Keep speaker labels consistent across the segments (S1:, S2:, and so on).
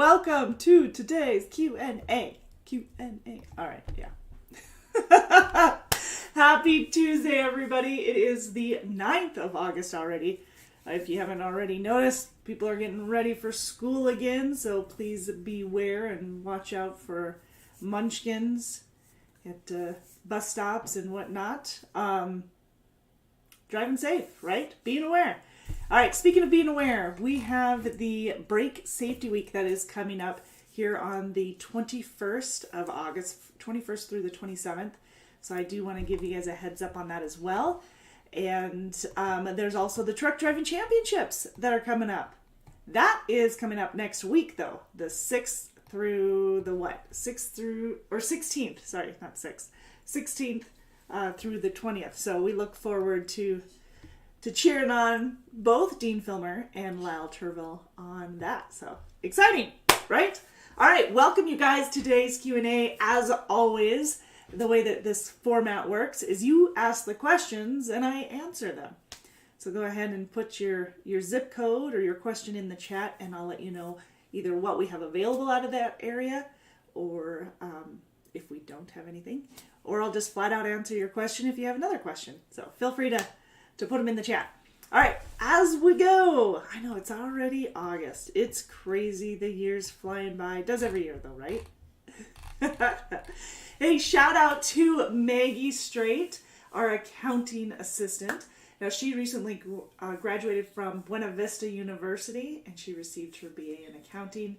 S1: welcome to today's Q&A. Q&A. All right, yeah. Happy Tuesday, everybody. It is the 9th of August already. If you haven't already noticed, people are getting ready for school again, so please beware and watch out for munchkins at bus stops and whatnot. Driving safe, right? Being aware. All right, speaking of being aware, we have the Brake Safety Week that is coming up here on the 21st of August, 21st through the 27th. So I do want to give you guys a heads up on that as well. And there's also the Truck Driving Championships that are coming up. That is coming up next week, though. The 6th through the what? 16th. Sorry, not 6th. 16th through the 20th. So we look forward to cheering on both Dean Filmer and Lyle Turville on that. So exciting, right? All right, welcome you guys to today's Q&A. As always, the way that this format works is you ask the questions and I answer them. So go ahead and put your zip code or your question in the chat and I'll let you know either what we have available out of that area or if we don't have anything, or I'll just flat out answer your question if you have another question. So feel free to put them in the chat. All right, as we go, I know it's already August. It's crazy. The year's flying by. It does every year though, right? Hey, shout out to Maggie Straight, our accounting assistant. Now, she recently graduated from Buena Vista University, and she received her BA in accounting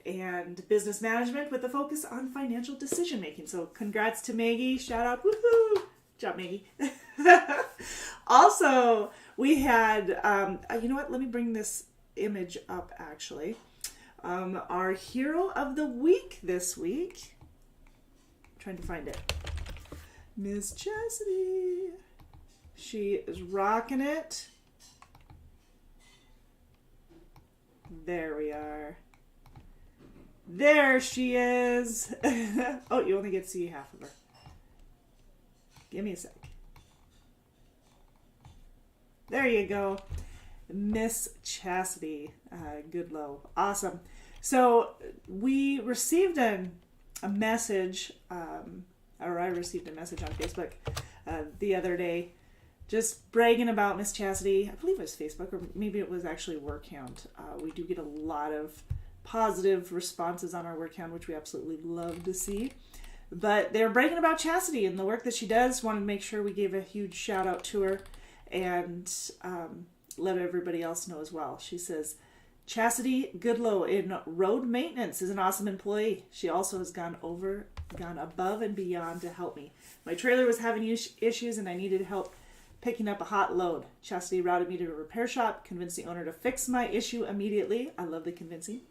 S1: and business management with a focus on financial decision making. So congrats to Maggie. Shout out. Woohoo! Good job, Maggie. Also, we had, you know what? Let me bring this image up, actually. Our hero of the week this week. I'm trying to find it. Miss Chastity. She is rocking it. There we are. There she is. Oh, you only get to see half of her. Give me a sec. There you go. Miss Chastity. Goodlow. Awesome. So we received a message, or I received a message on Facebook the other day just bragging about Miss Chastity. I believe it was Facebook, or maybe it was actually Workhound. We do get a lot of positive responses on our Workhound, which we absolutely love to see. But they're bragging about Chastity and the work that she does. Wanted to make sure we gave a huge shout out to her and let everybody else know as well. She says, Chastity Goodlow in road maintenance is an awesome employee. She also has gone above and beyond to help me. My trailer was having issues and I needed help picking up a hot load. Chastity routed me to a repair shop, convinced the owner to fix my issue immediately. I love the convincing.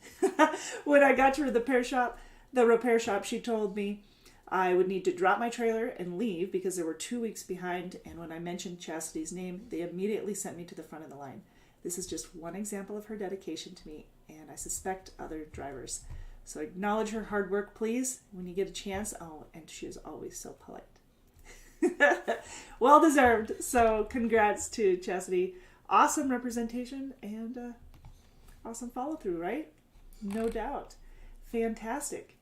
S1: When I got to the repair shop, she told me I would need to drop my trailer and leave because they were 2 weeks behind. And when I mentioned Chastity's name, they immediately sent me to the front of the line. This is just one example of her dedication to me, and I suspect other drivers. So acknowledge her hard work, please, when you get a chance. Oh, and she is always so polite. Well deserved. So congrats to Chastity. Awesome representation and awesome follow through, right? No doubt. Fantastic.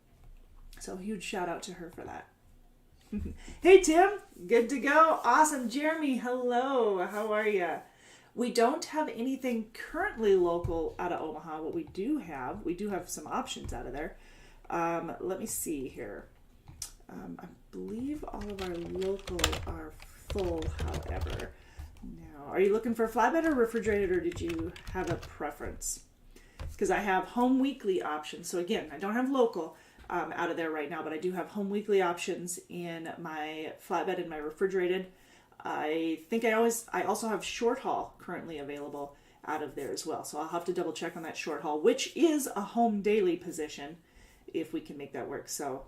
S1: So huge shout out to her for that. Hey Tim, good to go. Awesome. Jeremy, hello. How are you? We don't have anything currently local out of Omaha. What we do have some options out of there. Let me see here. I believe all of our local are full, however. Now, are you looking for flatbed or refrigerated, or did you have a preference? Because I have home weekly options. So again, I don't have local out of there right now, but I do have home weekly options in my flatbed and my refrigerated. I think I also have short haul currently available out of there as well. So I'll have to double check on that short haul, which is a home daily position, if we can make that work. So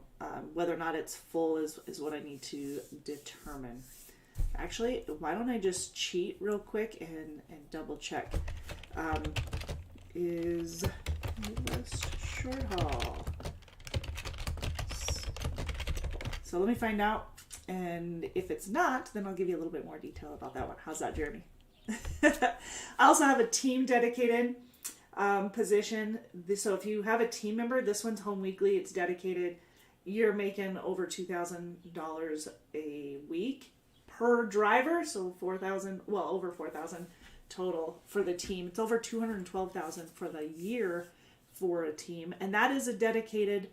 S1: whether or not it's full is what I need to determine. Actually, why don't I just cheat real quick and double check. Is Midwest short haul? So let me find out. And if it's not, then I'll give you a little bit more detail about that one. How's that, Jeremy? I also have a team dedicated position. So if you have a team member, this one's home weekly. It's dedicated. You're making over $2,000 a week per driver. So 4,000, well, over 4,000 total for the team. It's over 212,000 for the year for a team. And that is a dedicated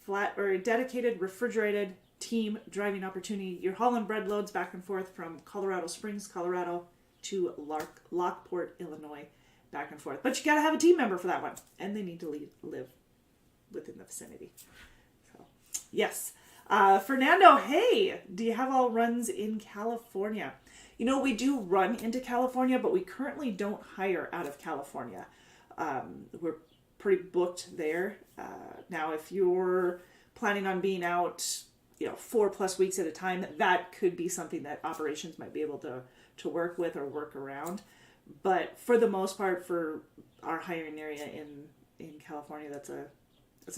S1: dedicated refrigerated team driving opportunity. You're hauling bread loads back and forth from Colorado Springs, Colorado to Lockport, Illinois, back and forth. But you got to have a team member for that one. And they need to live within the vicinity. So, yes. Fernando, hey, do you have all runs in California? You know, we do run into California, but we currently don't hire out of California. We're pretty booked there. Now, if you're planning on being out, 4+ weeks at a time, that could be something that operations might be able to work with or work around. But for the most part, for our hiring area in California, that's a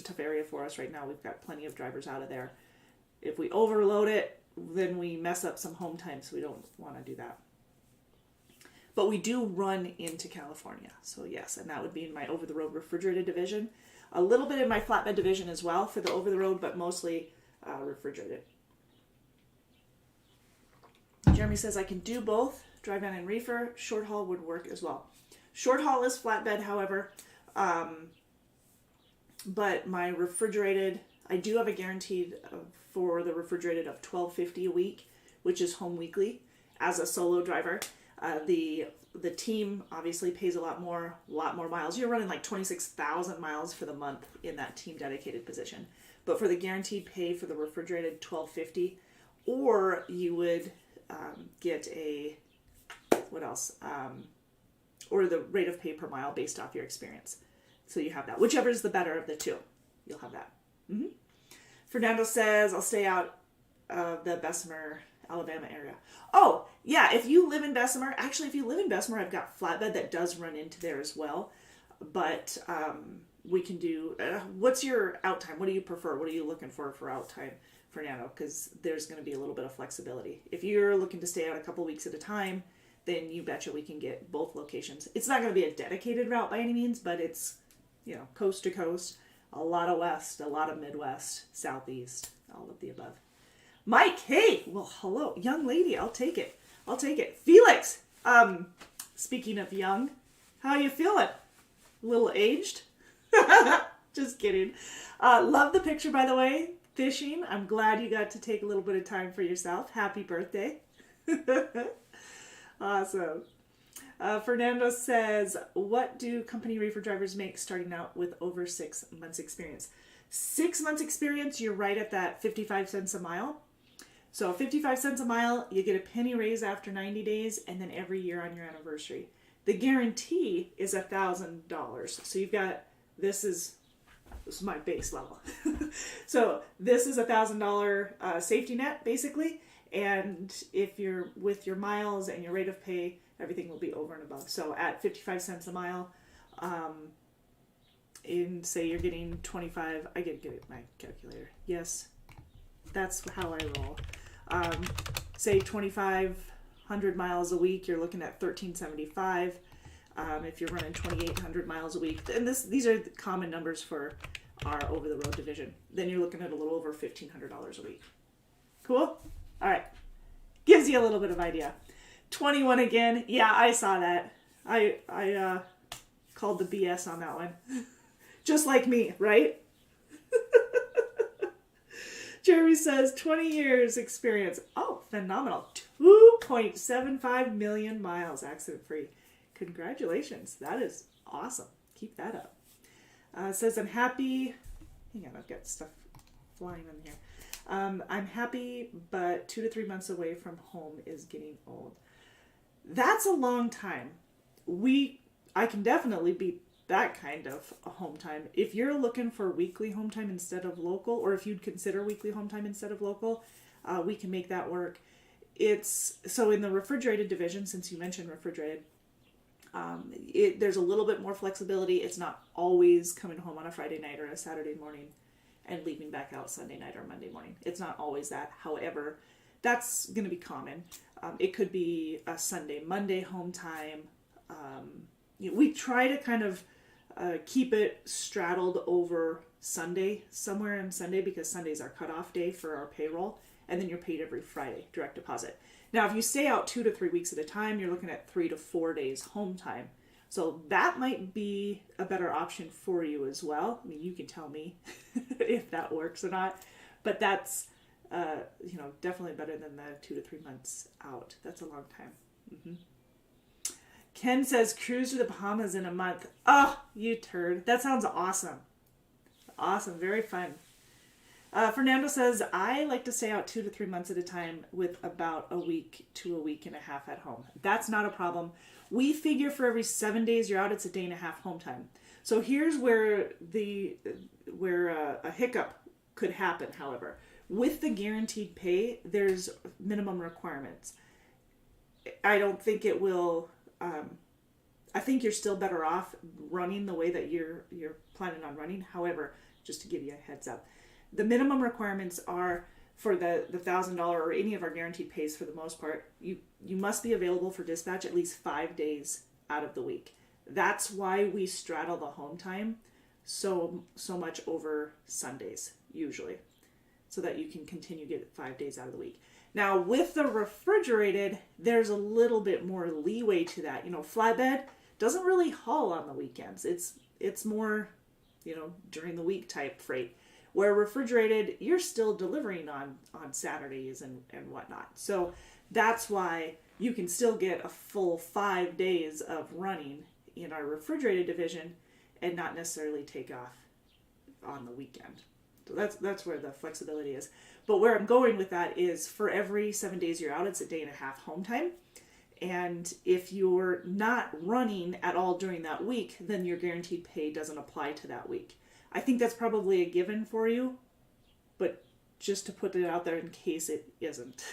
S1: tough area for us right now. We've got plenty of drivers out of there. If we overload it, then we mess up some home time, so we don't want to do that. But we do run into California. So yes, and that would be in my over-the-road refrigerated division. A little bit in my flatbed division as well for the over-the-road, but mostly refrigerated. Jeremy says, I can do both, drive down and reefer. Short haul would work as well. Short haul is flatbed, however. But my refrigerated, I do have a guaranteed for the refrigerated of $12.50 a week, which is home weekly as a solo driver. The team obviously pays a lot more miles. You're running like 26,000 miles for the month in that team dedicated position. But for the guaranteed pay for the refrigerated, $12.50, or you would get what else? Or the rate of pay per mile based off your experience. So you have that. Whichever is the better of the two, you'll have that. Mm-hmm. Fernando says, I'll stay out of the Bessemer, Alabama area. Oh, yeah, if you live in Bessemer, actually, if you live in Bessemer, I've got flatbed that does run into there as well. But we can do, what's your out time? What do you prefer? What are you looking for out time, Fernando? Because there's going to be a little bit of flexibility. If you're looking to stay out a couple weeks at a time, then you betcha we can get both locations. It's not going to be a dedicated route by any means, but it's, coast to coast, a lot of west, a lot of Midwest, Southeast, all of the above. Mike, hey, well, hello, young lady, I'll take it. Felix, speaking of young, how you feeling? A little aged? Just kidding. Love the picture, by the way. Fishing. I'm glad you got to take a little bit of time for yourself. Happy birthday. Awesome. Fernando says, what do company reefer drivers make starting out with over 6 months experience? 6 months experience, you're right at that 55 cents a mile. So 55 cents a mile, you get a penny raise after 90 days, and then every year on your anniversary. The guarantee is $1,000. So you've got, this is my base level. So this is $1,000 safety net, basically. And if you're with your miles and your rate of pay, everything will be over and above. So at 55 cents a mile, say you're getting 25, I get my calculator. Yes, that's how I roll. Say 2,500 miles a week, you're looking at $1,375. If you're running 2,800 miles a week, and these are the common numbers for our over-the-road division, then you're looking at a little over $1,500 a week. Cool? All right. Gives you a little bit of idea. 21 again. Yeah, I saw that. I called the BS on that one. Just like me, right? Jeremy says 20 years experience. Oh, phenomenal. 2.75 million miles accident free. Congratulations. That is awesome. Keep that up. Says I'm happy. Hang on, I've got stuff flying in here. I'm happy, but 2 to 3 months away from home is getting old. That's a long time. I can definitely beat that kind of a home time. If you're looking for weekly home time instead of local, or if you'd consider weekly home time instead of local, we can make that work. So in the refrigerated division, since you mentioned refrigerated, there's a little bit more flexibility. It's not always coming home on a Friday night or a Saturday morning and leaving back out Sunday night or Monday morning. It's not always that. However, that's going to be common. It could be a Sunday, Monday home time. We try to kind of keep it straddled over Sunday, somewhere in Sunday, because Sunday's our cutoff day for our payroll, and then you're paid every Friday, direct deposit. Now, if you stay out 2 to 3 weeks at a time, you're looking at 3 to 4 days home time. So that might be a better option for you as well. I mean, you can tell me if that works or not, but that's, definitely better than the 2 to 3 months out. That's a long time. Mm-hmm. Ken says, cruise to the Bahamas in a month. Oh, you turd. That sounds awesome. Awesome. Very fun. Fernando says, I like to stay out 2 to 3 months at a time with about a week to a week and a half at home. That's not a problem. We figure for every 7 days you're out, it's a day and a half home time. So here's where a hiccup could happen, however. With the guaranteed pay, there's minimum requirements. I don't think it will... I think you're still better off running the way that you're planning on running. However, just to give you a heads up, the minimum requirements are for the $1,000 or any of our guaranteed pays for the most part, you must be available for dispatch at least 5 days out of the week. That's why we straddle the home time so much over Sundays, usually, so that you can continue to get 5 days out of the week. Now, with the refrigerated, there's a little bit more leeway to that. Flatbed doesn't really haul on the weekends. It's more, during the week type freight. Where refrigerated, you're still delivering on Saturdays and whatnot. So that's why you can still get a full 5 days of running in our refrigerated division and not necessarily take off on the weekend. So that's where the flexibility is. But where I'm going with that is for every 7 days you're out, it's a day and a half home time. And if you're not running at all during that week, then your guaranteed pay doesn't apply to that week. I think that's probably a given for you, but just to put it out there in case it isn't.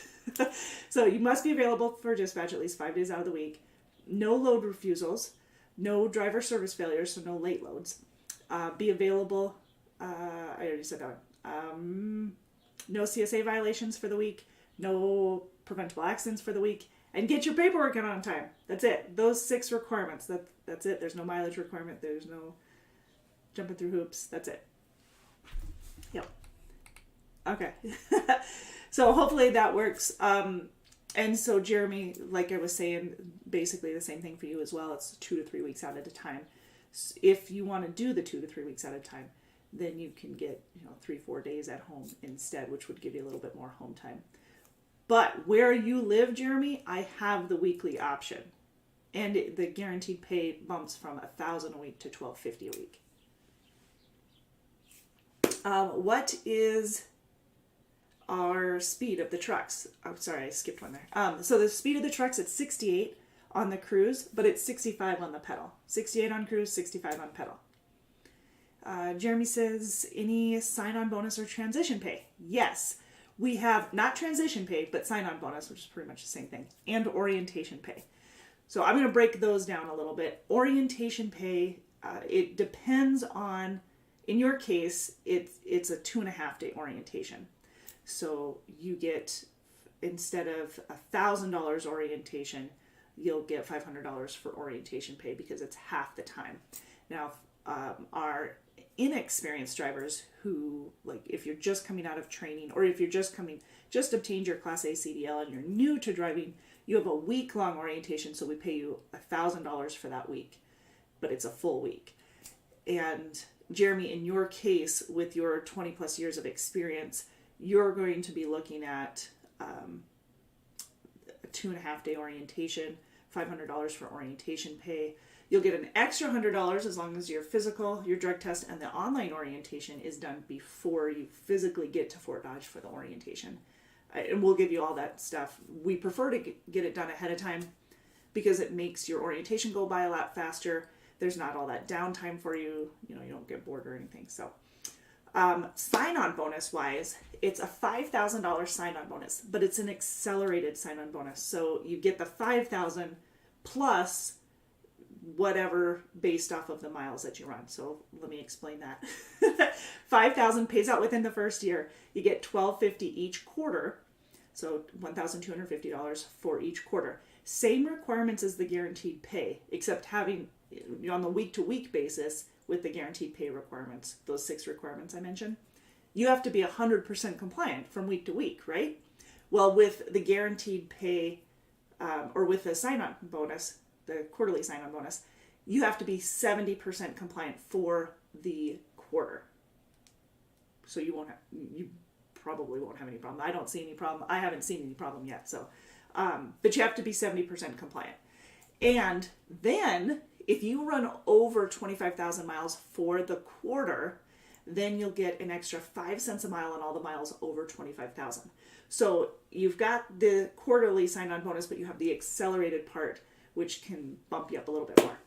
S1: So you must be available for dispatch at least 5 days out of the week. No load refusals, no driver service failures, so no late loads. Be available, I already said that one. No CSA violations for the week, no preventable accidents for the week, and get your paperwork in on time. That's it. Those 6 requirements. That's it. There's no mileage requirement. There's no jumping through hoops. That's it. Yep. Okay. So hopefully that works. And so Jeremy, like I was saying, basically the same thing for you as well. It's 2 to 3 weeks out at a time. If you want to do the 2 to 3 weeks at a time, then you can get 3-4 days at home instead, which would give you a little bit more home time. But where you live, Jeremy, I have the weekly option, and the guaranteed pay bumps from $1,000 a week to $1,250 a week. What is our speed of the trucks? Oh, sorry, I skipped one there. So the speed of the trucks, it's 68 on the cruise, but it's 65 on the pedal. 68 on cruise, 65 on pedal. Jeremy says, any sign-on bonus or transition pay? Yes. We have not transition pay, but sign-on bonus, which is pretty much the same thing, and orientation pay. So I'm going to break those down a little bit. Orientation pay, it depends on, in your case, it's a 2.5 day orientation. So you get, instead of $1,000 orientation, you'll get $500 for orientation pay because it's half the time. Now, our inexperienced drivers who, like, if you're just coming out of training, or if you're just obtained your Class A CDL and you're new to driving, you have a week-long orientation, so we pay you $1,000 for that week, but it's a full week. And Jeremy, in your case, with your 20 plus years of experience, you're going to be looking at a 2.5 day orientation, $500 for orientation pay. You'll get an extra $100 as long as your physical, your drug test, and the online orientation is done before you physically get to Fort Dodge for the orientation. And we'll give you all that stuff. We prefer to get it done ahead of time because it makes your orientation go by a lot faster. There's not all that downtime for you. You don't get bored or anything. So sign-on bonus wise, it's a $5,000 sign-on bonus, but it's an accelerated sign-on bonus. So you get the $5,000 plus whatever based off of the miles that you run. So let me explain that. $5,000 pays out within the first year. You get $1,250 each quarter. So $1,250 for each quarter. Same requirements as the guaranteed pay, except having on the week-to-week basis, with the guaranteed pay requirements, those 6 requirements I mentioned, you have to be 100% compliant from week to week, right? Well, with the guaranteed pay, or with the sign-on bonus, the quarterly sign-on bonus, you have to be 70% compliant for the quarter. So you probably won't have any problem. I don't see any problem. I haven't seen any problem yet. So, but you have to be 70% compliant. And then if you run over 25,000 miles for the quarter, then you'll get an extra 5 cents a mile on all the miles over 25,000. So you've got the quarterly sign-on bonus, but you have the accelerated part, which can bump you up a little bit more.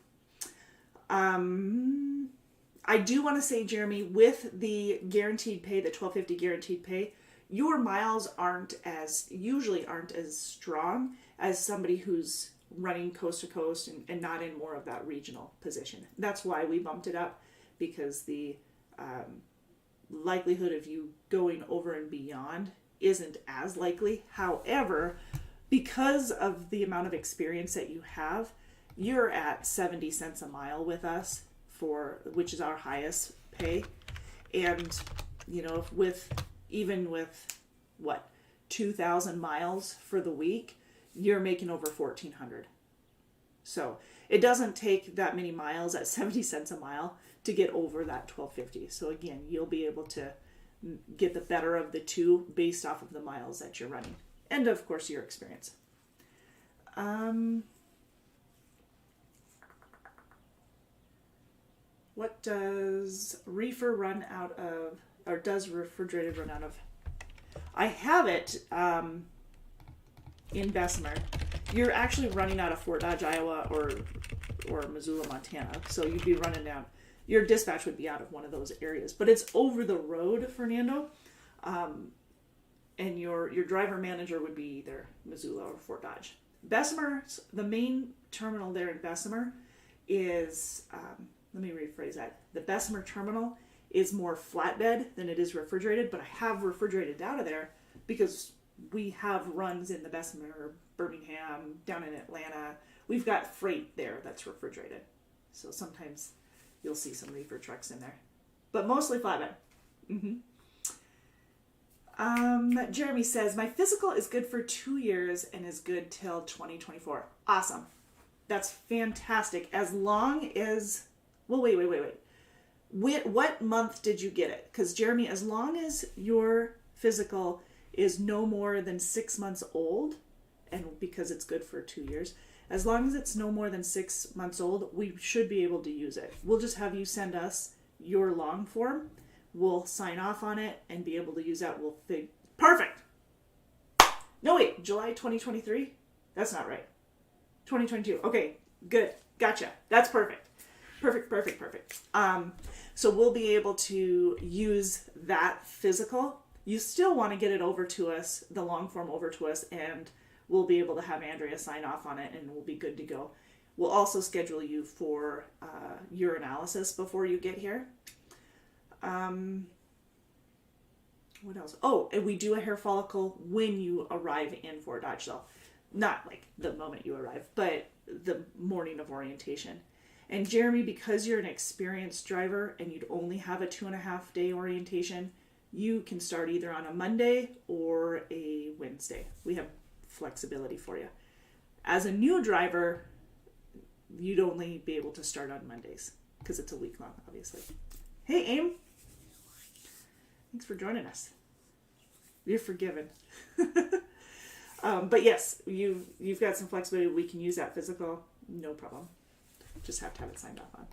S1: I do want to say, Jeremy, with the guaranteed pay, the $12.50 guaranteed pay, your miles usually aren't as strong as somebody who's running coast to coast and not in more of that regional position. That's why we bumped it up, because the likelihood of you going over and beyond isn't as likely. However, because of the amount of experience that you have, you're at 70 cents a mile with us, which is our highest pay. And, you know, even with 2,000 miles for the week, you're making over 1,400. So it doesn't take that many miles at 70 cents a mile to get over that $12.50. So again, you'll be able to get the better of the two based off of the miles that you're running. And of course, your experience. What does reefer run out of, or does refrigerated run out of? I have it in Bessemer. You're actually running out of Fort Dodge, Iowa, or Missoula, Montana. So you'd be running down. Your dispatch would be out of one of those areas, but it's over the road, Fernando. And your driver manager would be either Missoula or Fort Dodge. Bessemer, the main terminal there in Bessemer is, let me rephrase that. The Bessemer terminal is more flatbed than it is refrigerated, but I have refrigerated out of there because we have runs in the Bessemer, Birmingham, down in Atlanta. We've got freight there that's refrigerated. So sometimes you'll see some reefer trucks in there, but mostly flatbed. Jeremy says, my physical is good for 2 years and is good till 2024. Awesome. That's fantastic. As long as, well, wait. What month did you get it? Because Jeremy, as long as your physical is no more than 6 months old, and because it's good for 2 years, as long as it's no more than 6 months old, we should be able to use it. We'll just have you send us your long form. We'll sign off on it and be able to use that. Perfect. No, wait, July 2023? That's not right. 2022. Okay, good. Gotcha. That's perfect. Perfect. So we'll be able to use that physical. You still want to get it over to us, the long form over to us, and we'll be able to have Andrea sign off on it, and we'll be good to go. We'll also schedule you for urinalysis before you get here. What else? Oh, and we do a hair follicle when you arrive in Fort Dodge, though. Not like the moment you arrive, but the morning of orientation. And Jeremy, because you're an experienced driver and you'd only have a 2.5 day orientation, you can start either on a Monday or a Wednesday. We have flexibility for you. As a new driver, you'd only be able to start on Mondays because it's a week long, obviously. Hey, Aim. Thanks for joining us. You're forgiven. But yes, you've got some flexibility. We can use that physical, no problem. Just have to have it signed off on.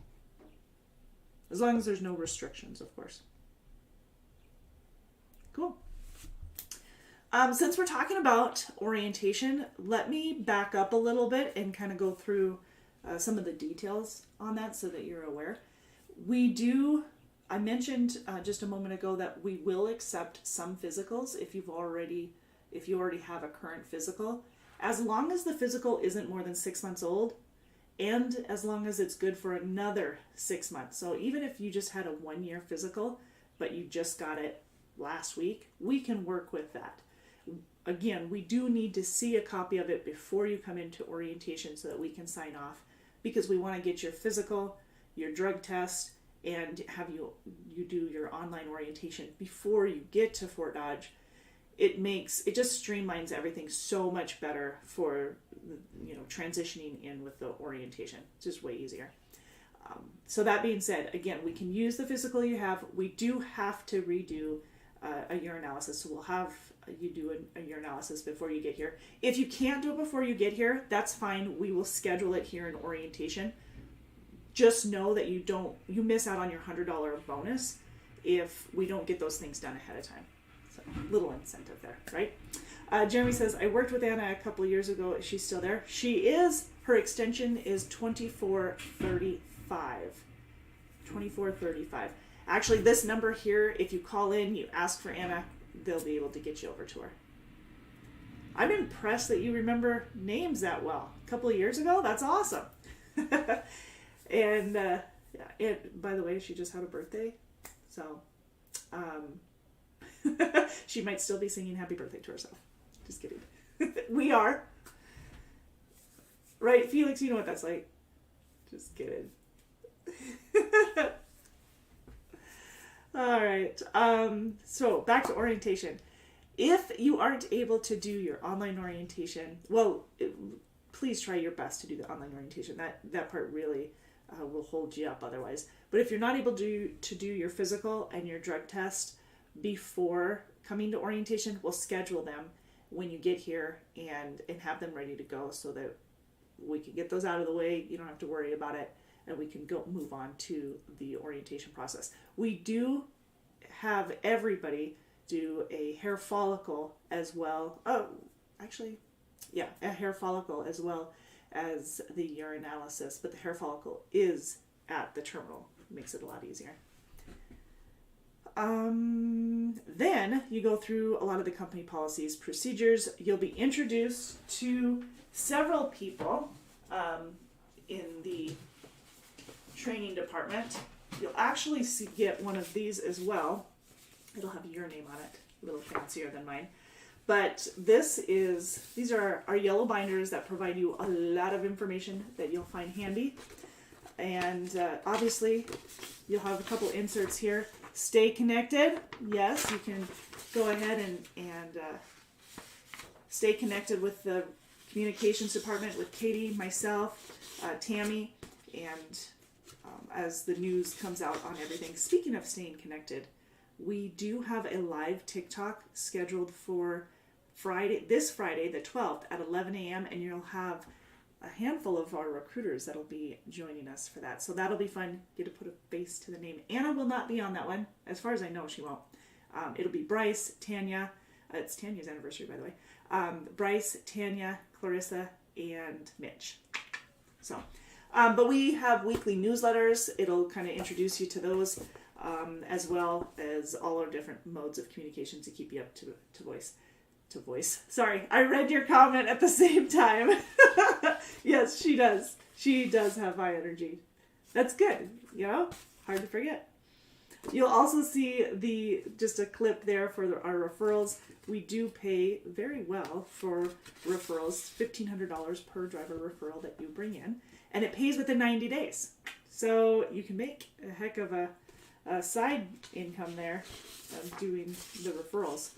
S1: As long as there's no restrictions, of course. Cool. Since we're talking about orientation, let me back up a little bit and kind of go through some of the details on that so that you're aware. I mentioned just a moment ago that we will accept some physicals if you already have a current physical, as long as the physical isn't more than 6 months old, and as long as it's good for another 6 months. So even if you just had a 1 year physical, but you just got it last week, we can work with that. Again, we do need to see a copy of it before you come into orientation so that we can sign off, because we want to get your physical, your drug test, and have you do your online orientation before you get to Fort Dodge, it just streamlines everything so much better for, transitioning in with the orientation. It's just way easier. So that being said, again, we can use the physical you have. We do have to redo a urinalysis, so we'll have you do a urinalysis before you get here. If you can't do it before you get here, that's fine. We will schedule it here in orientation. Just know that you miss out on your $100 bonus if we don't get those things done ahead of time. So little incentive there, right? Jeremy says, I worked with Anna a couple of years ago. Is she still there? She is. Her extension is 2435. 2435. Actually, this number here, if you call in, you ask for Anna, they'll be able to get you over to her. I'm impressed that you remember names that well. A couple of years ago? That's awesome. And by the way, she just had a birthday. So she might still be singing happy birthday to herself. Just kidding. We are. Right, Felix, you know what that's like. Just kidding. All right. So back to orientation. If you aren't able to do your online orientation, please try your best to do the online orientation. That part really will hold you up otherwise. But if you're not able to do your physical and your drug test before coming to orientation, we'll schedule them when you get here and have them ready to go so that we can get those out of the way. You don't have to worry about it, and we can move on to the orientation process. We do have everybody do a hair follicle as well. A hair follicle as well as the urinalysis, but the hair follicle is at the terminal. Makes it a lot easier. Then you go through a lot of the company policies, procedures. You'll be introduced to several people in the training department. You'll actually get one of these as well. It'll have your name on it, a little fancier than mine. But these are our yellow binders that provide you a lot of information that you'll find handy. And obviously, you'll have a couple inserts here. Stay connected. Yes, you can go ahead and stay connected with the communications department, with Katie, myself, Tammy, and as the news comes out on everything. Speaking of staying connected, we do have a live TikTok scheduled for this Friday, the 12th at 11 a.m. and you'll have a handful of our recruiters that'll be joining us for that. So that'll be fun. Get to put a face to the name. Anna will not be on that one. As far as I know, she won't. It'll be Bryce, Tanya. It's Tanya's anniversary, by the way. Bryce, Tanya, Clarissa, and Mitch. So, but we have weekly newsletters. It'll kind of introduce you to those, as well as all our different modes of communication to keep you up to voice. Sorry, I read your comment at the same time. Yes, she does. She does have high energy. That's good. Hard to forget. You'll also see just a clip there for our referrals. We do pay very well for referrals, $1,500 per driver referral that you bring in, and it pays within 90 days. So you can make a heck of a side income there doing the referrals.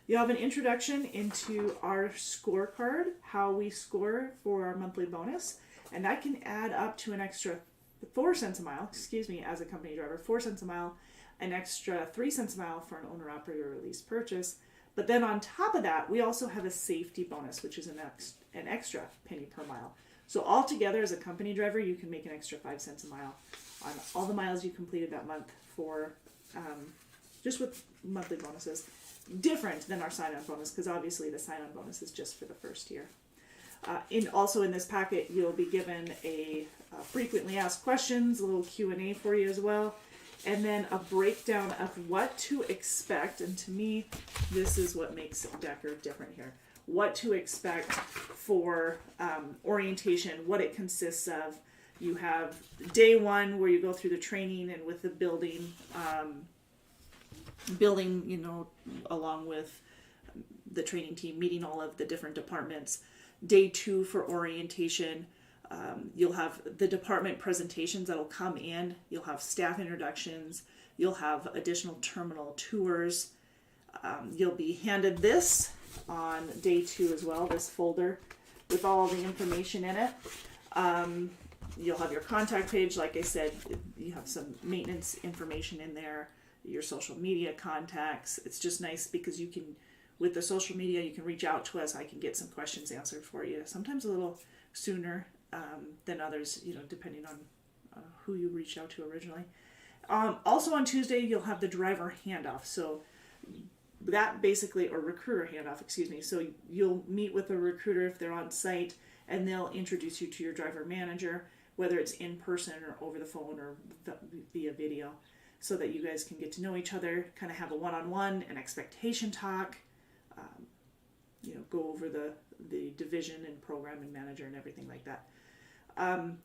S1: You have an introduction into our scorecard, how we score for our monthly bonus, and that can add up to an extra 4 cents a mile, as a company driver, 4 cents a mile, an extra 3 cents a mile for an owner-operator or lease purchase. But then on top of that, we also have a safety bonus, which is an extra penny per mile. So altogether, as a company driver, you can make an extra 5 cents a mile on all the miles you completed that month for just with monthly bonuses. Different than our sign-on bonus, because obviously the sign-on bonus is just for the first year. Also in this packet, you'll be given a frequently asked questions, a little Q&A for you as well, and then a breakdown of what to expect. And to me, this is what makes Decker different here. What to expect for orientation, what it consists of. You have day one where you go through the training and with the building, along with the training team, meeting all of the different departments. Day 2 for orientation, You'll have the department presentations that'll come in. You'll have staff introductions. You'll have additional terminal tours. You'll be handed this on day 2 as well, this folder with all the information in it. You'll have your contact page. Like I said, you have some maintenance information in there, your social media contacts. It's just nice because you can, with the social media, you can reach out to us. I can get some questions answered for you, sometimes a little sooner than others, depending on who you reached out to originally. Also on Tuesday, you'll have the driver handoff. So that basically, or recruiter handoff, excuse me. So you'll meet with a recruiter if they're on site, and they'll introduce you to your driver manager, whether it's in person or over the phone or via video, so that you guys can get to know each other, kind of have a one-on-one, an expectation talk, go over the division and program and manager and everything like that.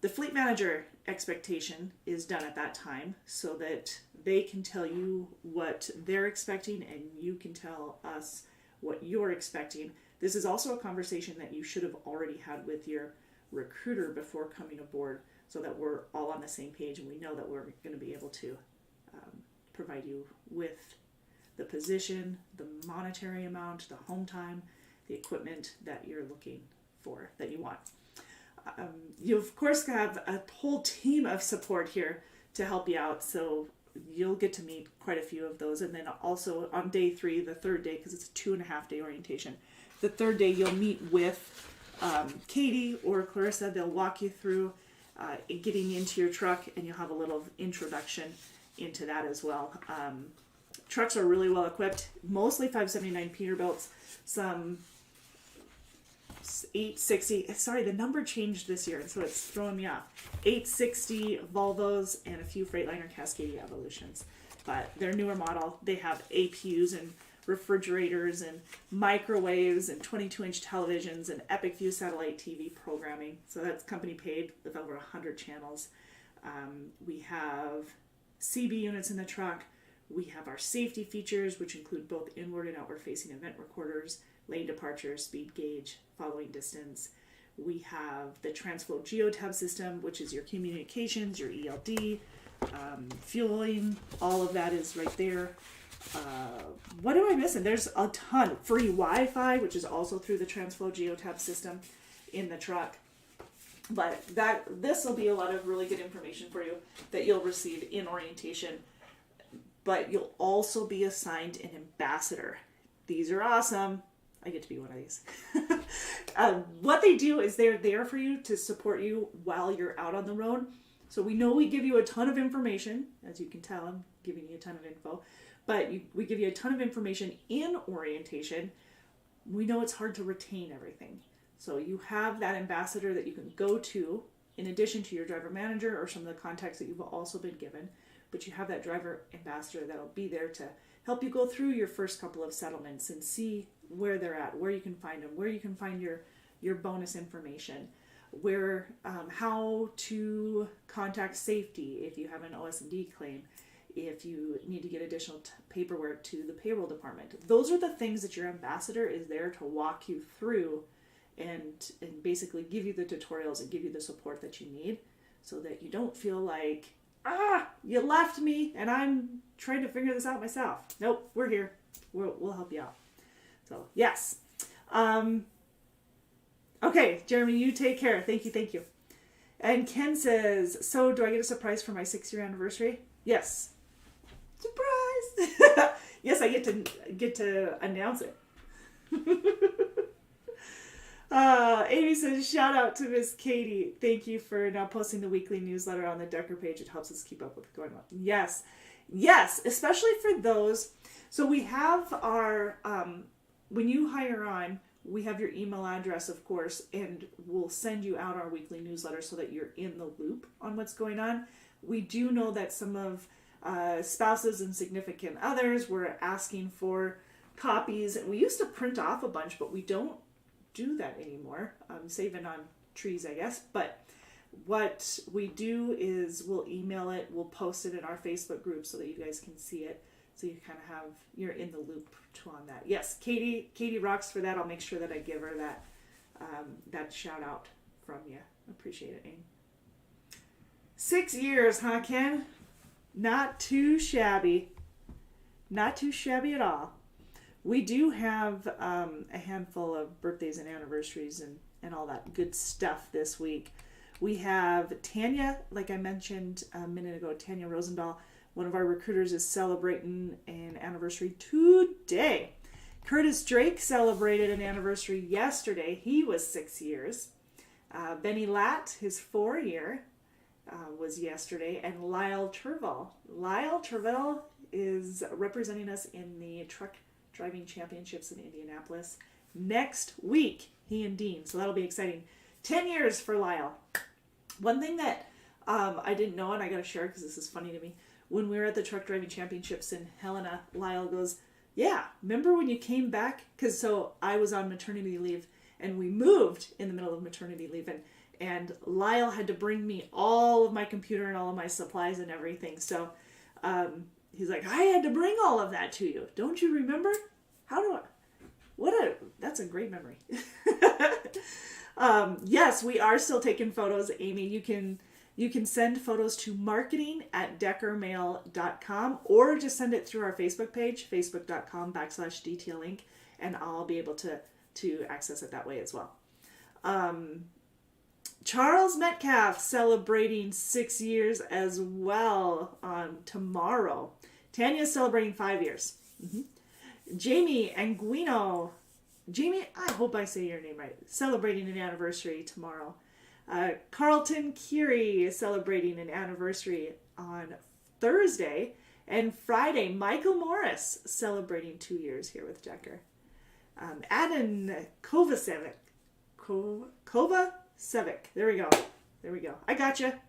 S1: The fleet manager expectation is done at that time so that they can tell you what they're expecting and you can tell us what you're expecting. This is also a conversation that you should have already had with your recruiter before coming aboard, so that we're all on the same page and we know that we're going to be able to provide you with the position, the monetary amount, the home time, the equipment that you're looking for, that you want. You of course have a whole team of support here to help you out, so you'll get to meet quite a few of those. And then also on day 3, the third day, because it's a 2.5-day orientation, the third day you'll meet with Katie or Clarissa. They'll walk you through getting into your truck, and you'll have a little introduction into that as well. Trucks are really well equipped, mostly 579 Peterbilts, some 860, sorry, the number changed this year, and so it's throwing me off. 860 Volvos and a few Freightliner Cascadia Evolutions. But they're newer model. They have APUs and refrigerators and microwaves and 22-inch televisions and Epic View satellite TV programming. So that's company paid with over 100 channels. We have CB units in the truck. We have our safety features, which include both inward and outward facing event recorders, lane departure, speed gauge, following distance. We have the TransFlow Geotab system, which is your communications, your ELD, fueling, all of that is right there. What am I missing? There's a ton. Free Wi-Fi, which is also through the TransFlow Geotab system in the truck. But this will be a lot of really good information for you that you'll receive in orientation. But you'll also be assigned an ambassador. These are awesome. I get to be one of these. What they do is they're there for you to support you while you're out on the road. So we know we give you a ton of information. As you can tell, I'm giving you a ton of info. But we give you a ton of information in orientation. We know it's hard to retain everything. So you have that ambassador that you can go to in addition to your driver manager or some of the contacts that you've also been given. But you have that driver ambassador that'll be there to help you go through your first couple of settlements and see where they're at, where you can find them, where you can find your bonus information, where how to contact safety if you have an OS&D claim, if you need to get additional paperwork to the payroll department. Those are the things that your ambassador is there to walk you through and basically give you the tutorials and give you the support that you need so that you don't feel like, you left me and I'm trying to figure this out myself. Nope, we're here. We'll help you out. So, yes. Okay, Jeremy, you take care. Thank you. And Ken says, so do I get a surprise for my 6-year anniversary? Yes. Surprise! Yes, I get to announce it. Amy says, shout out to Miss Katie. Thank you for now posting the weekly newsletter on the Decker page. It helps us keep up with what's going on. Yes, especially for those. So we have our, when you hire on, we have your email address, of course, and we'll send you out our weekly newsletter so that you're in the loop on what's going on. We do know that some of spouses and significant others were asking for copies. We used to print off a bunch, but we don't do that anymore. Saving on trees, I guess. But what we do is we'll email it, we'll post it in our Facebook group so that you guys can see it. So you kind of you're in the loop too on that. Yes, Katie rocks for that. I'll make sure that I give her that shout out from you Appreciate it, Aim. 6 years, huh, Ken? Not too shabby. Not too shabby at all. We do have a handful of birthdays and anniversaries and all that good stuff this week. We have Tanya, like I mentioned a minute ago, Tanya Rosendahl, one of our recruiters, is celebrating an anniversary today. Curtis Drake celebrated an anniversary yesterday. He was 6 years. Benny Latt, his 4-year, was yesterday. And Lyle Turville. Lyle Turville is representing us in the Truck Driving Championships in Indianapolis next week, he and Dean. So that'll be exciting. 10 years for Lyle. One thing that I didn't know, and I got to share because this is funny to me, when we were at the Truck Driving Championships in Helena, Lyle goes, yeah, remember when you came back? Because so I was on maternity leave, and we moved in the middle of maternity leave, and Lyle had to bring me all of my computer and all of my supplies and everything. So he's like, I had to bring all of that to you. Don't you remember? That's a great memory. Yes, we are still taking photos, Amy. You can send photos to marketing@deckermail.com or just send it through our Facebook page, facebook.com/DTLink, and I'll be able to access it that way as well. Charles Metcalf celebrating 6 years as well on tomorrow. Tanya's celebrating 5 years. Jamie Anguino. Jamie, I hope I say your name right. Celebrating an anniversary tomorrow. Carlton Curie is celebrating an anniversary on Thursday. And Friday, Michael Morris celebrating 2 years here with Decker. Adam Kovacevic. Kovacevic. There we go. I gotcha.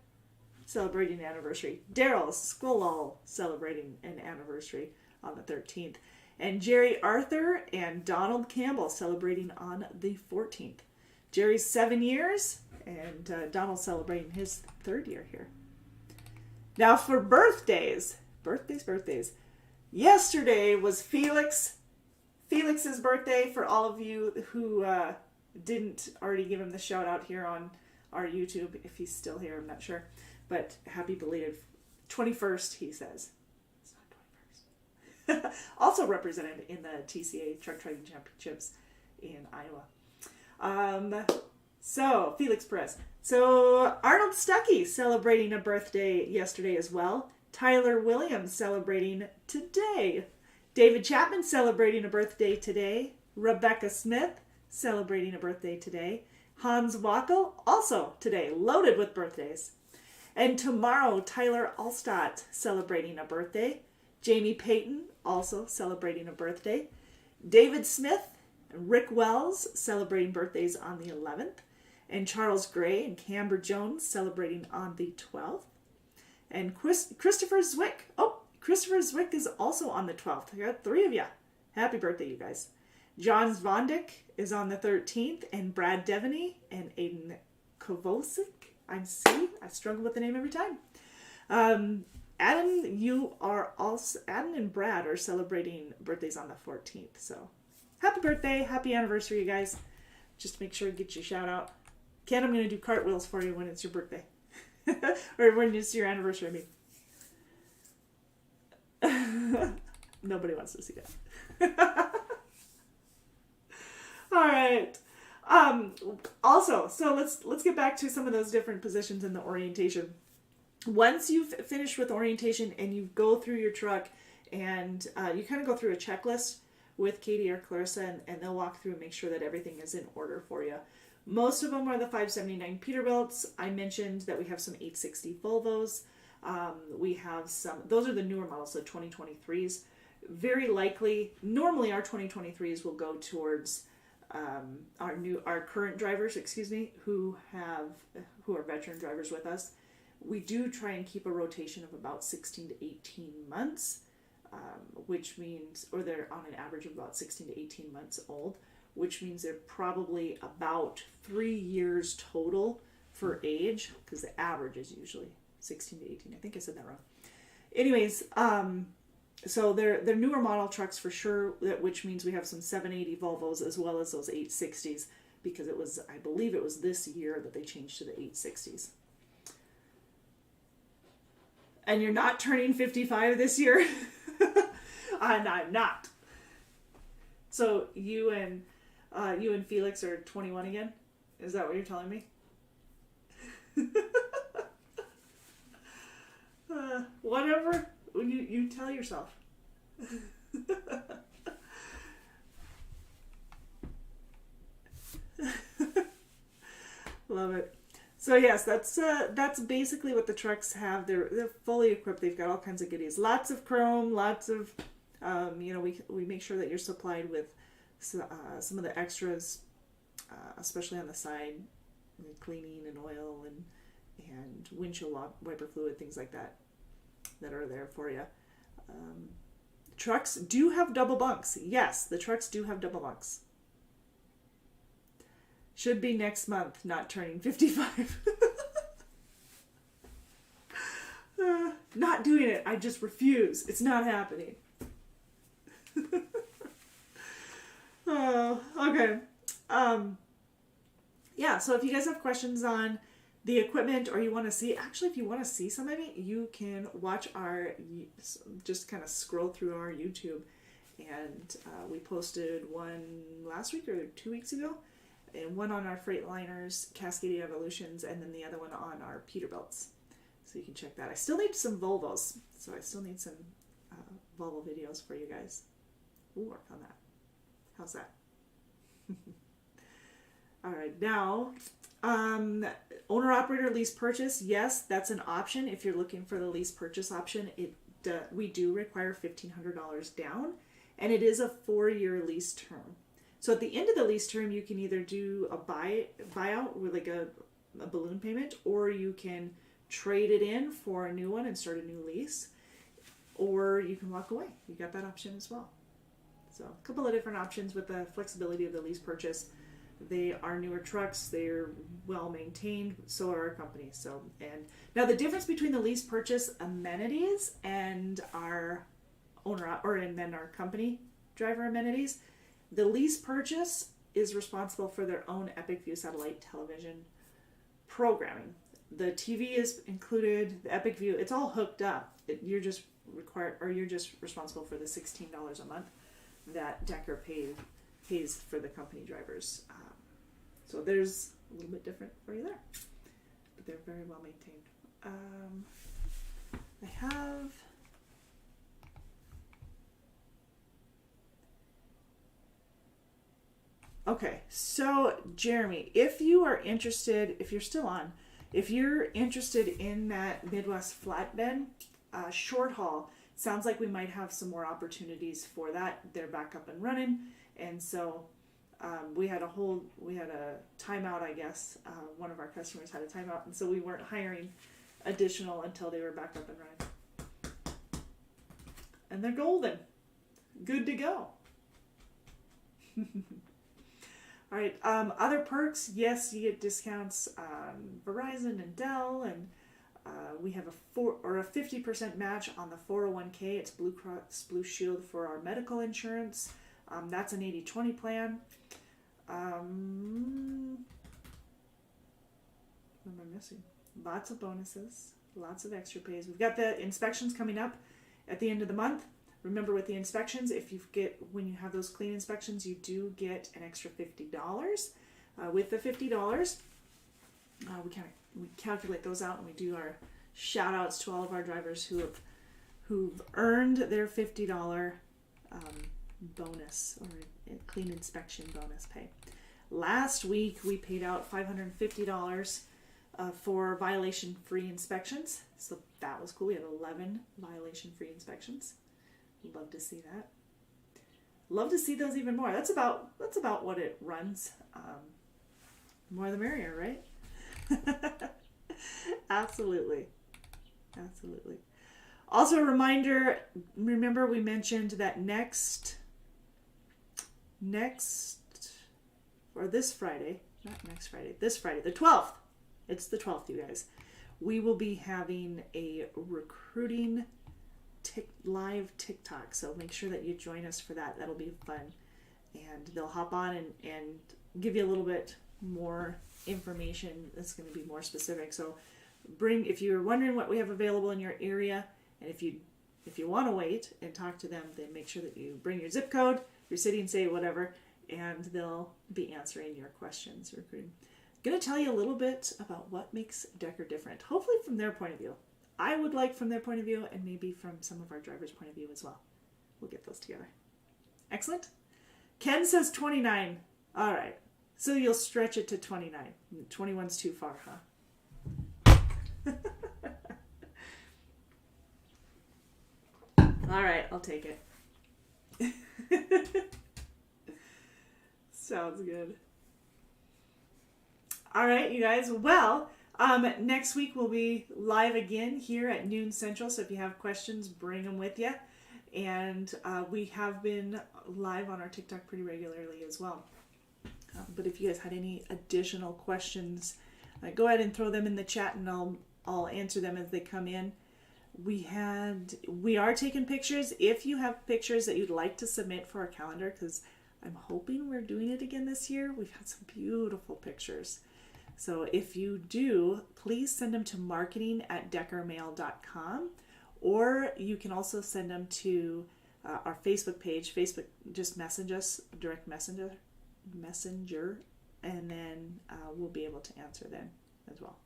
S1: Celebrating an anniversary. Daryl Skolol celebrating an anniversary on the 13th. And Jerry Arthur and Donald Campbell celebrating on the 14th. Jerry's 7 years, and Donald celebrating his 3rd year here. Now for birthdays. Birthdays. Yesterday was Felix's birthday. For all of you who didn't already give him the shout out here on our YouTube, if he's still here, I'm not sure. But happy belated 21st, he says. Also represented in the TCA Truck Driving Championships in Iowa. So, Felix Perez. So, Arnold Stuckey celebrating a birthday yesterday as well. Tyler Williams celebrating today. David Chapman celebrating a birthday today. Rebecca Smith celebrating a birthday today. Hans Wackel also today, loaded with birthdays. And tomorrow, Tyler Allstott celebrating a birthday. Jamie Payton also celebrating a birthday. David Smith and Rick Wells celebrating birthdays on the 11th. And Charles Gray and Camber Jones celebrating on the 12th. And Christopher Zwick. Oh, Christopher Zwick is also on the 12th. I got 3 of you. Happy birthday, you guys. John Zvondick is on the 13th. And Brad Devaney and Aiden Kovosic. I struggle with the name every time. Adam and Brad are celebrating birthdays on the 14th. So, happy birthday, happy anniversary, you guys. Just make sure to get your shout out. Ken, I'm going to do cartwheels for you when it's your birthday. Or when it's your anniversary, I mean. Nobody wants to see that. All right. Also, so let's get back to some of those different positions in the orientation. Once you've finished with orientation and you go through your truck and you kind of go through a checklist with Katie or Clarissa, and they'll walk through and make sure that everything is in order for you. Most of them are the 579 Peterbilts. I mentioned that we have some 860 Volvos. We have some, those are the newer models, the 2023s. Very likely, normally our 2023s will go towards our current drivers, who are veteran drivers with us. We do try and keep a rotation of about 16 to 18 months, which means, or they're on an average of about 16 to 18 months old, which means they're probably about 3 years total for age, because the average is usually 16 to 18. I think I said that wrong. Anyways, so they're newer model trucks for sure, which means we have some 780 Volvos as well as those 860s, because I believe it was this year that they changed to the 860s. And you're not turning 55 this year? And I'm not. So you and Felix are 21 again? Is that what you're telling me? Whatever. You tell yourself. Love it. So yes, that's basically what the trucks have. They're fully equipped. They've got all kinds of goodies. Lots of chrome. Lots of we make sure that you're supplied with some of the extras, especially on the side, cleaning and oil and windshield wiper fluid, things like that are there for you. Trucks do have double bunks. Yes, the trucks do have double bunks. Should be next month, not turning 55. Not doing it. I just refuse. It's not happening. Oh, okay. Yeah, so if you guys have questions on the equipment, or you want to see, actually, if you want to see some of it, you can watch just kind of scroll through our YouTube. And we posted one last week or 2 weeks ago, and one on our Freightliners, Cascadia Evolutions, and then the other one on our Peterbilts. So you can check that. I still need some Volvos, so I still need some Volvo videos for you guys. We'll work on that. How's that? All right, now, owner-operator lease purchase. Yes, that's an option. If you're looking for the lease purchase option, we do require $1,500 down, and it is a 4-year lease term. So at the end of the lease term, you can either do a buyout with like a balloon payment, or you can trade it in for a new one and start a new lease, or you can walk away. You got that option as well. So a couple of different options with the flexibility of the lease purchase. They are newer trucks. They're well maintained. So are our companies. So, and now the difference between the lease purchase amenities and our and then our company driver amenities. The lease purchase is responsible for their own Epic View satellite television programming. The TV is included, the Epic View, it's all hooked up. You're just responsible for the $16 a month that Decker pays for the company drivers. So there's a little bit different for you there, but they're very well maintained. I have. Okay, so Jeremy, if you're still on, if you're interested in that Midwest flatbed, short haul, sounds like we might have some more opportunities for that. They're back up and running, and so we had a timeout, I guess. One of our customers had a timeout, and so we weren't hiring additional until they were back up and running. And they're golden, good to go. All right, other perks, yes, you get discounts on Verizon and Dell, and we have a 50% match on the 401k. It's Blue Cross Blue Shield for our medical insurance. That's an 80/20 plan. What am I missing? Lots of bonuses, lots of extra pays. We've got the inspections coming up at the end of the month. Remember, with the inspections, when you have those clean inspections, you do get an extra $50. With the $50, we calculate those out, and we do our shout outs to all of our drivers who've earned their $50 bonus, or clean inspection bonus pay. Last week we paid out $550 for violation-free inspections, so that was cool. We had 11 violation-free inspections. Love to see that. Love to see those even more. That's about what it runs. More the merrier, right? Absolutely. Also, a reminder, remember we mentioned that this Friday, the 12th, it's the 12th, you guys, we will be having a recruiting live TikTok, so make sure that you join us for that. That'll be fun, and they'll hop on and give you a little bit more information that's going to be more specific. So if you're wondering what we have available in your area, and if you want to wait and talk to them, then make sure that you bring your zip code, your city and state, whatever, and they'll be answering your questions. We're going to tell you a little bit about what makes Decker different, hopefully from their point of view. I would like from their point of view, and maybe from some of our drivers' point of view as well. We'll get those together. Excellent. Ken says 29. All right. So you'll stretch it to 29. 21's too far, huh? All right, I'll take it. Sounds good. All right, you guys. Well, next week we'll be live again here at noon Central. So if you have questions, bring them with you. And we have been live on our TikTok pretty regularly as well. But if you guys had any additional questions, go ahead and throw them in the chat, and I'll answer them as they come in. We are taking pictures. If you have pictures that you'd like to submit for our calendar, because I'm hoping we're doing it again this year. We've had some beautiful pictures. So if you do, please send them to marketing@deckermail.com, or you can also send them to our Facebook page. Facebook, just message us, direct messenger, and then we'll be able to answer them as well.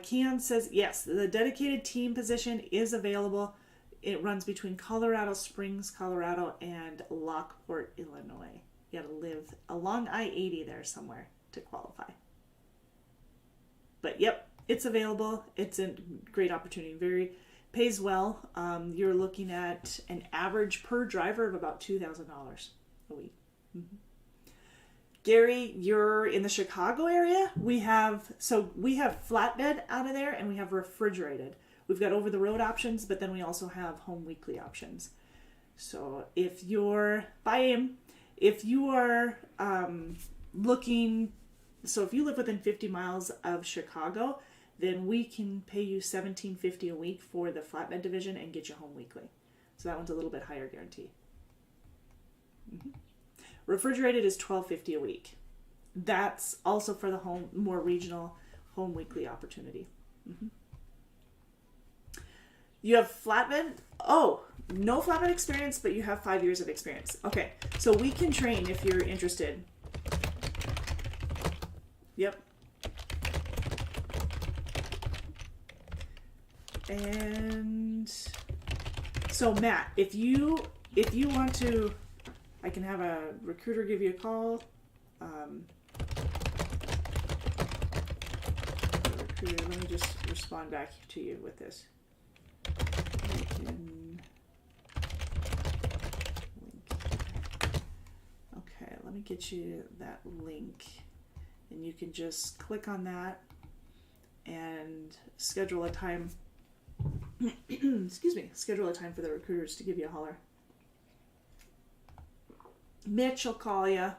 S1: Keon says, yes, the dedicated team position is available. It runs between Colorado Springs, Colorado, and Lockport, Illinois. You gotta live along I-80 there somewhere to qualify. But yep, it's available. It's a great opportunity. Pays well. You're looking at an average per driver of about $2,000 a week. Mm-hmm. Gary, you're in the Chicago area. We have flatbed out of there, and we have refrigerated. We've got over-the-road options, but then we also have home weekly options. So if you live within 50 miles of Chicago, then we can pay you $17.50 a week for the flatbed division and get you home weekly. So that one's a little bit higher guarantee. Mm-hmm. Refrigerated is $12.50 a week. That's also for the more regional home weekly opportunity. Mm-hmm. You have flatbed? Oh, no flatbed experience, but you have 5 years of experience. Okay, so we can train if you're interested. Yep. And so Matt, if you want to, I can have a recruiter give you a call. Recruiter, let me just respond back to you with this. Okay, let me get you that link, and you can just click on that and schedule a time. Schedule a time for the recruiters to give you a holler. Mitch will call you.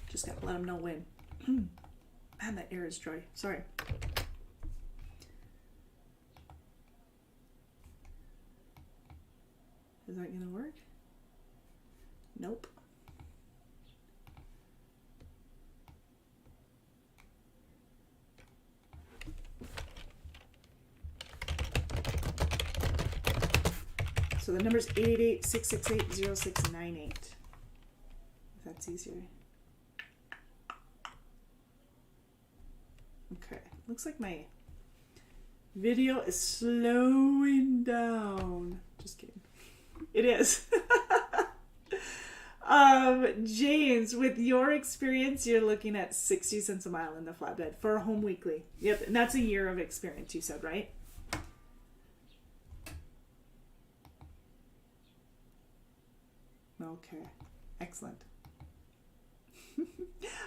S1: Just gotta let him know when. Man, that air is dry. Sorry. Is that gonna work? Nope. So the number's 888-668-0698. If that's easier. Okay, looks like my video is slowing down. Just kidding. It is. James, with your experience, you're looking at 60 cents a mile in the flatbed for a home weekly. Yep, and that's a year of experience, you said, right? Okay, excellent.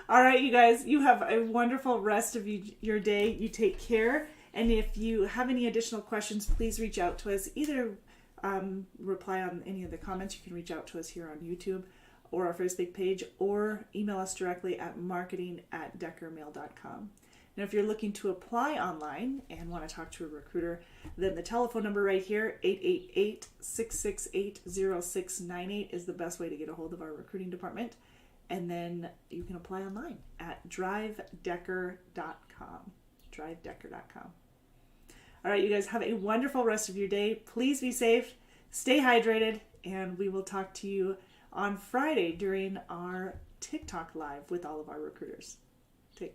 S1: All right, you guys, you have a wonderful rest of your day. You take care. And if you have any additional questions, please reach out to us. Either reply on any of the comments. You can reach out to us here on YouTube or our Facebook page, or email us directly at marketing@deckermail.com. And if you're looking to apply online and want to talk to a recruiter, then the telephone number right here, 888-668-0698, is the best way to get a hold of our recruiting department. And then you can apply online at drivedecker.com. drivedecker.com. All right, you guys have a wonderful rest of your day. Please be safe, stay hydrated, and we will talk to you on Friday during our TikTok live with all of our recruiters. Take care.